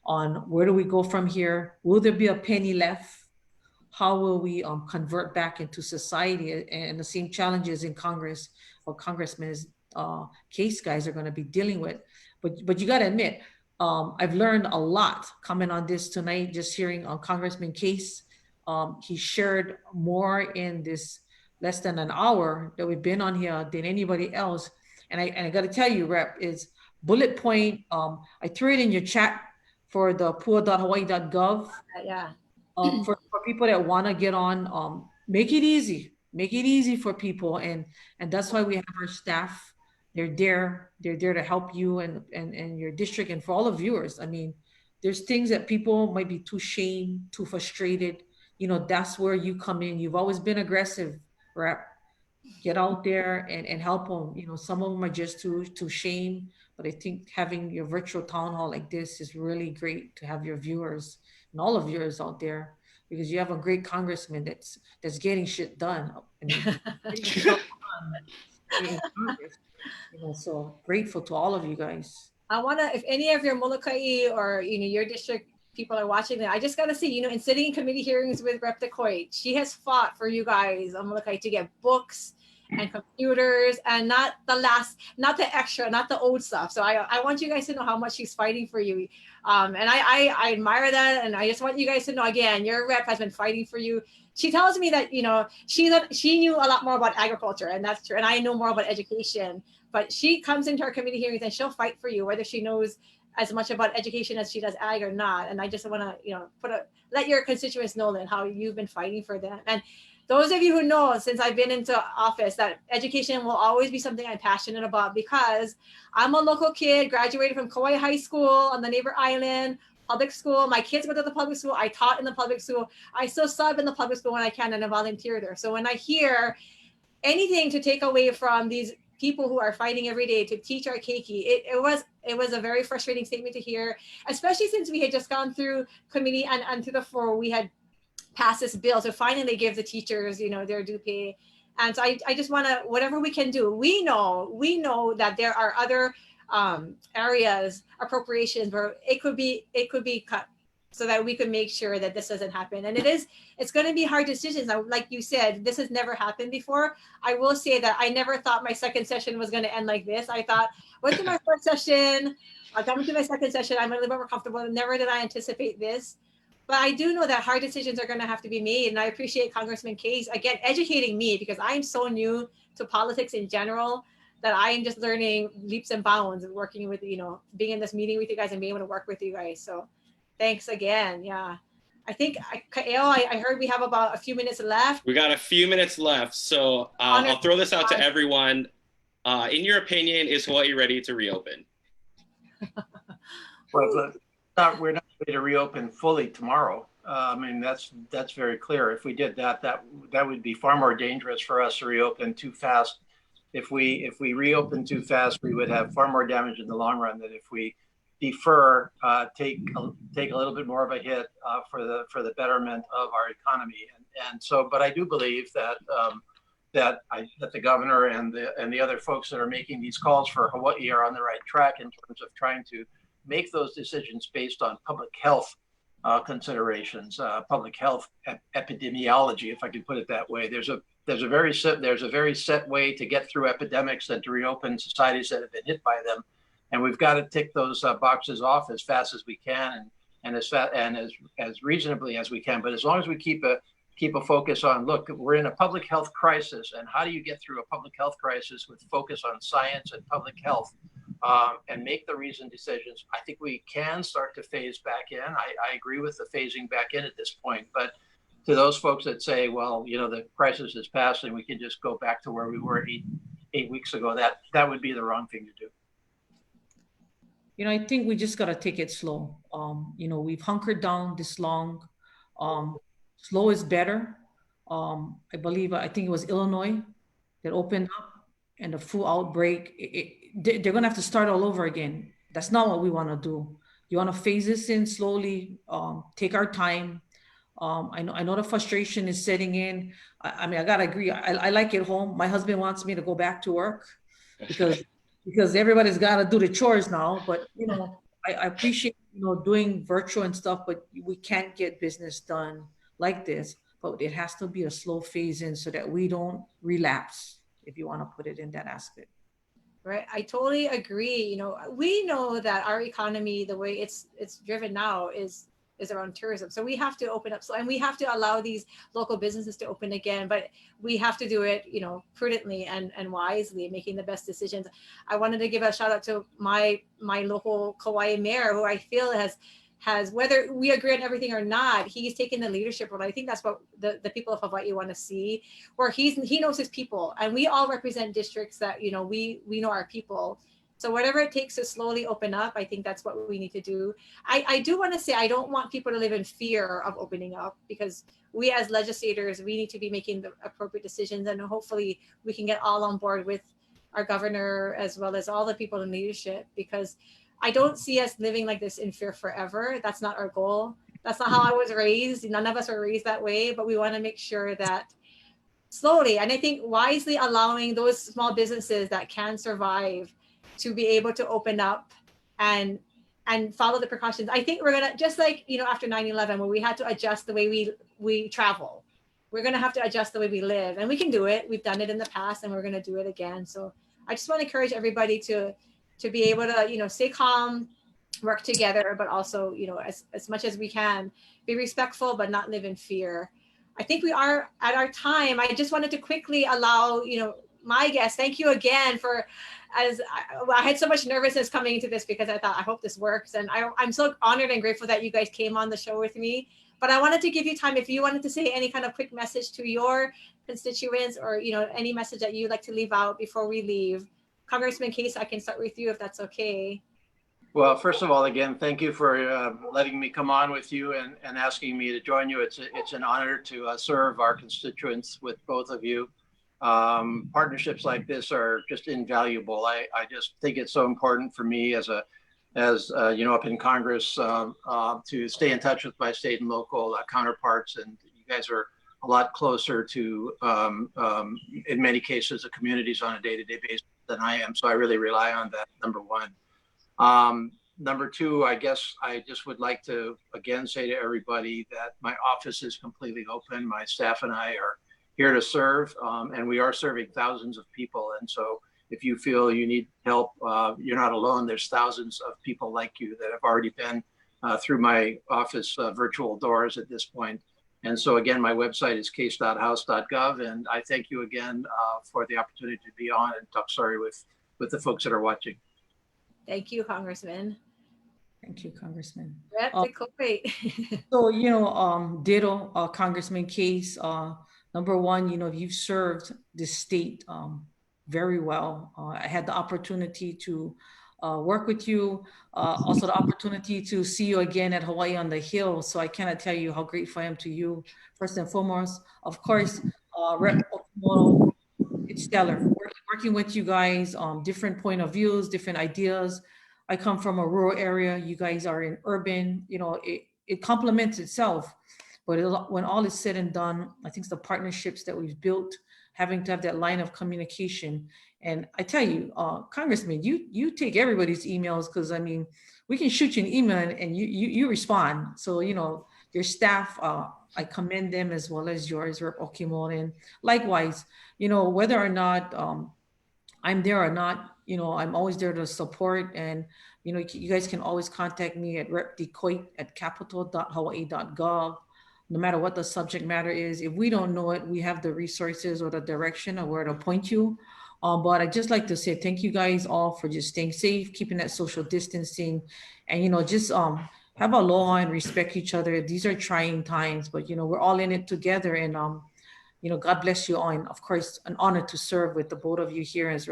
on where do we go from here? Will there be a penny left? How will we convert back into society? And the same challenges in Congress or Congressman's case guys are gonna be dealing with. But you gotta admit, I've learned a lot coming on this tonight, just hearing on Congressman Case. He shared more in this less than an hour that we've been on here than anybody else. And I got to tell you, Rep, is bullet point. I threw it in your chat for the poor.hawaii.gov. Yeah. For people that want to get on, make it easy. Make it easy for people. And that's why we have our staff. They're there to help you and your district, and for all the viewers. I mean, there's things that people might be too shamed, too frustrated. That's where you come in. You've always been aggressive, Rep. Get out there and help them. Some of them are just too shame, but I think having your virtual town hall like this is really great to have your viewers and all the viewers out there, because you have a great congressman that's getting shit done. So grateful to all of you guys. I want to, if any of your Molokai or your district people are watching that, I just got to say, in sitting in committee hearings with Rep. DeCoite, she has fought for you guys on Molokai to get books and computers, and not the extra, not the old stuff. So I want you guys to know how much she's fighting for you. And I admire that. And I just want you guys to know, again, your rep has been fighting for you. She tells me that, she knew a lot more about agriculture, and that's true. And I know more about education, but she comes into our committee hearings and she'll fight for you, whether she knows as much about education as she does ag or not. And I just want to, let your constituents know that how you've been fighting for them. And those of you who know, since I've been into office, that education will always be something I'm passionate about, because I'm a local kid, graduated from Kauai High School on the neighbor island, public school. My kids go to the public school. I taught in the public school. I still sub in the public school when I can, and I volunteer there. So when I hear anything to take away from these people who are fighting every day to teach our keiki. It was a very frustrating statement to hear, especially since we had just gone through committee and to the floor. We had passed this bill to finally give the teachers, their due pay. And so I just want to, whatever we can do, we know that there are other areas, appropriations where it could be cut so that we could make sure that this doesn't happen. And it's going to be hard decisions. Now, like you said, this has never happened before. I will say that I never thought my second session was going to end like this. I thought, went to my first session, I got into my second session, I'm a little bit more comfortable. Never did I anticipate this. But I do know that hard decisions are going to have to be made. And I appreciate Congressman Case, again, educating me, because I am so new to politics in general that I am just learning leaps and bounds and working with, being in this meeting with you guys and being able to work with you guys. So thanks again. Yeah. I think, I heard we have about a few minutes left. We got a few minutes left. So I'll throw this out to everyone. In your opinion, is Hawaii ready to reopen? Well, we're not ready to reopen fully tomorrow. I mean, that's very clear. If we did that would be far more dangerous for us to reopen too fast. If we reopen too fast, we would have far more damage in the long run than if we defer, take a little bit more of a hit for the betterment of our economy. And so, but I do believe that that the governor and the other folks that are making these calls for Hawaii are on the right track in terms of trying to make those decisions based on public health considerations, public health epidemiology, if I can put it that way. There's a very set way to get through epidemics and to reopen societies that have been hit by them, and we've got to tick those boxes off as fast as we can and as reasonably as we can. But as long as we keep a focus on, look, we're in a public health crisis, and how do you get through a public health crisis with focus on science and public health? And make the reasoned decisions, I think we can start to phase back in. I agree with the phasing back in at this point, but to those folks that say, well, the crisis is past and we can just go back to where we were eight weeks ago, that would be the wrong thing to do. I think we just got to take it slow. We've hunkered down this long. Slow is better. I think it was Illinois that opened up, and the full outbreak, they're going to have to start all over again. That's not what we want to do. You want to phase this in slowly, take our time. I know the frustration is setting in. I mean, I got to agree. I like it home. My husband wants me to go back to work because everybody's got to do the chores now. But, I appreciate, doing virtual and stuff, but we can't get business done like this. But it has to be a slow phase in so that we don't relapse, if you want to put it in that aspect. Right. I totally agree. We know that our economy, the way it's driven now is around tourism. So we have to open up. And we have to allow these local businesses to open again, but we have to do it, prudently and wisely, making the best decisions. I wanted to give a shout out to my local Kauai mayor, who I feel has, whether we agree on everything or not, he's taken the leadership role. I think that's what the people of Hawaii want to see, where he knows his people, and we all represent districts that, we know our people. So whatever it takes to slowly open up, I think that's what we need to do. I do want to say, I don't want people to live in fear of opening up, because we as legislators, we need to be making the appropriate decisions, and hopefully we can get all on board with our governor as well as all the people in leadership, because I don't see us living like this in fear forever. That's not our goal. That's not how I was raised. None of us were raised that way, but we want to make sure that slowly, and I think wisely, allowing those small businesses that can survive to be able to open up and follow the precautions. I think we're going to, just like, after 9/11, where we had to adjust the way we travel, we're going to have to adjust the way we live, and we can do it. We've done it in the past, and we're going to do it again. So I just want to encourage everybody to be able to, stay calm, work together, but also, as much as we can, be respectful, but not live in fear. I think we are at our time. I just wanted to quickly allow, my guests, thank you again for, I had so much nervousness coming into this, because I thought, I hope this works. And I'm so honored and grateful that you guys came on the show with me. But I wanted to give you time, if you wanted to say any kind of quick message to your constituents, or, any message that you'd like to leave out before we leave. Congressman Case, I can start with you if that's okay. Well, first of all, again, thank you for letting me come on with you and asking me to join you. It's an honor to serve our constituents with both of you. Partnerships like this are just invaluable. I just think it's so important for me as you know, up in Congress, to stay in touch with my state and local counterparts. And you guys are a lot closer to, in many cases, the communities on a day-to-day basis than I am. So I really rely on that, number one. Number two, I guess I just would like to again say to everybody that my office is completely open. My staff and I are here to serve, and we are serving thousands of people. And so if you feel you need help, you're not alone. There's thousands of people like you that have already been through my office virtual doors at this point. And so again, my website is case.house.gov. And I thank you again for the opportunity to be on and talk story with the folks that are watching. Thank you, Congressman. Thank you, Congressman. Rep DeCoite. So, you know, ditto, Congressman Case. Number one, you know, you've served this state very well. I had the opportunity to work with you, also the opportunity to see you again at Hawaii on the Hill. So I cannot tell you how grateful I am to you, first and foremost. Of course, Rep Okimoto, it's stellar. Working with you guys, different point of views, different ideas. I come from a rural area. You guys are in urban, you know, it complements itself. But when all is said and done, I think it's the partnerships that we've built, having to have that line of communication. And I tell you, Congressman, you take everybody's emails, because I mean, we can shoot you an email and you respond. So, you know, your staff, I commend them as well as yours, Rep Okimoto. And likewise, you know, whether or not I'm there or not, you know, I'm always there to support. And, you know, you guys can always contact me at repdecoite@capital.hawaii.gov. No matter what the subject matter is, if we don't know it, we have the resources or the direction of where to point you. But I'd just like to say thank you guys all for just staying safe, keeping that social distancing, and, you know, just have aloha and respect each other. These are trying times, but, you know, we're all in it together. And, you know, God bless you all. And of course, an honor to serve with the both of you here as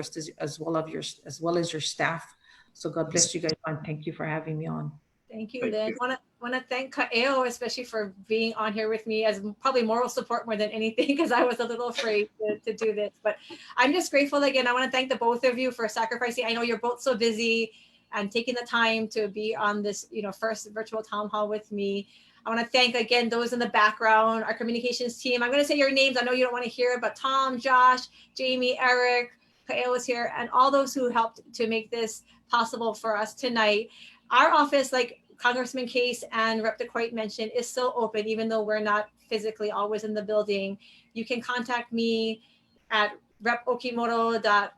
well as your staff. So God bless you guys, and thank you for having me on. Thank you, Lynn. Want to thank Ka'eo, especially for being on here with me as probably moral support more than anything, because I was a little afraid to do this. But I'm just grateful again. I want to thank the both of you for sacrificing. I know you're both so busy and taking the time to be on this, you know, first virtual town hall with me. I want to thank again those in the background, our communications team. I'm going to say your names. I know you don't want to hear it, but Tom, Josh, Jamie, Eric, Ka'eo is here, and all those who helped to make this possible for us tonight. Our office, like Congressman Case and Rep DeCoite mentioned, is still open, even though we're not physically always in the building. You can contact me at repokimoto.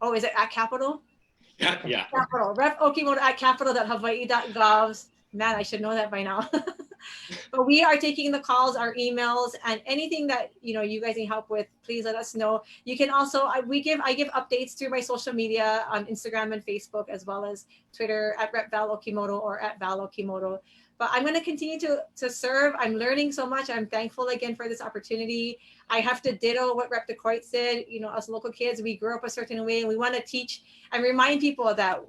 Oh, is it at Capital? Yeah. Capital. Rep Okimoto at capital.hawaii.gov. Man, I should know that by now. But we are taking the calls, our emails, and anything that, you know, you guys need help with, please let us know. You can also, I give updates through my social media on Instagram and Facebook, as well as Twitter at Rep Val Okimoto or at Val Okimoto. But I'm going to continue to serve. I'm learning so much. I'm thankful again for this opportunity. I have to ditto what Rep DeCoite said. You know, us local kids, we grew up a certain way, and we want to teach and remind people that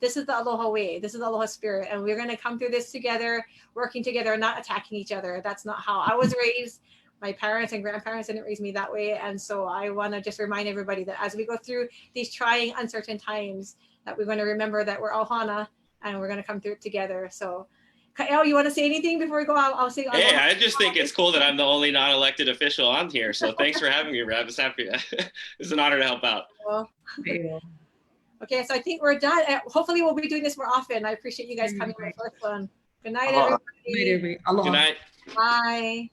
this is the Aloha way. This is the Aloha spirit. And we're going to come through this together, working together, not attacking each other. That's not how I was raised. My parents and grandparents didn't raise me that way. And so I want to just remind everybody that as we go through these trying, uncertain times, that we're going to remember that we're all Hana and we're going to come through it together. So Ka'eo, you want to say anything before we go out? I'll say. Hey, I just think it's cool that I'm the only non-elected official on here. So thanks for having me, Rep. It's an honor to help out. Okay, so I think we're done. Hopefully we'll be doing this more often. I appreciate you guys coming to the first one. Good night, everybody. Aloha. Good night. Bye.